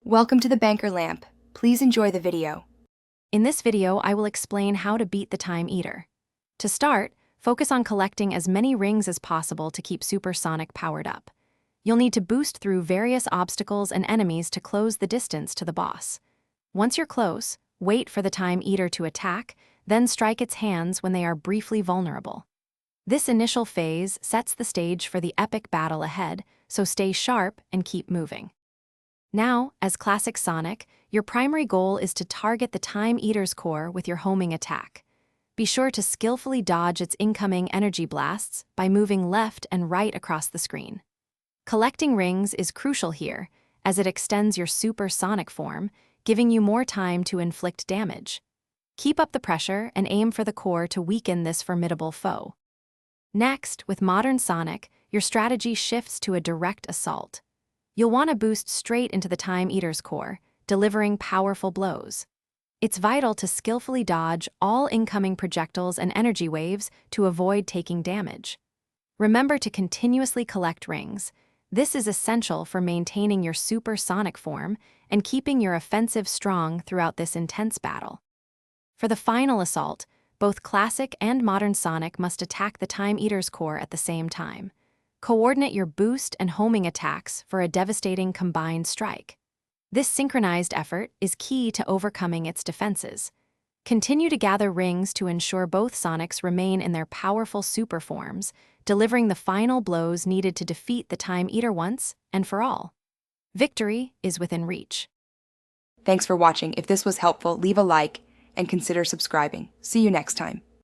Welcome to the Banker Lamp. Please enjoy the video. In this video, I will explain how to beat the Time Eater. To start, focus on collecting as many rings as possible to keep Supersonic powered up. You'll need to boost through various obstacles and enemies to close the distance to the boss. Once you're close, wait for the Time Eater to attack, then strike its hands when they are briefly vulnerable. This initial phase sets the stage for the epic battle ahead, so stay sharp and keep moving. Now, as Classic Sonic, your primary goal is to target the Time Eater's core with your homing attack. Be sure to skillfully dodge its incoming energy blasts by moving left and right across the screen. Collecting rings is crucial here, as it extends your supersonic form, giving you more time to inflict damage. Keep up the pressure and aim for the core to weaken this formidable foe. Next, with Modern Sonic, your strategy shifts to a direct assault. You'll want to boost straight into the Time Eater's core, delivering powerful blows. It's vital to skillfully dodge all incoming projectiles and energy waves to avoid taking damage. Remember to continuously collect rings. This is essential for maintaining your supersonic form and keeping your offensive strong throughout this intense battle. For the final assault, both Classic and Modern Sonic must attack the Time Eater's core at the same time. Coordinate your boost and homing attacks for a devastating combined strike. This synchronized effort is key to overcoming its defenses. Continue to gather rings to ensure both Sonics remain in their powerful super forms, delivering the final blows needed to defeat the Time Eater once and for all. Victory is within reach. Thanks for watching. If this was helpful, leave a like and consider subscribing. See you next time.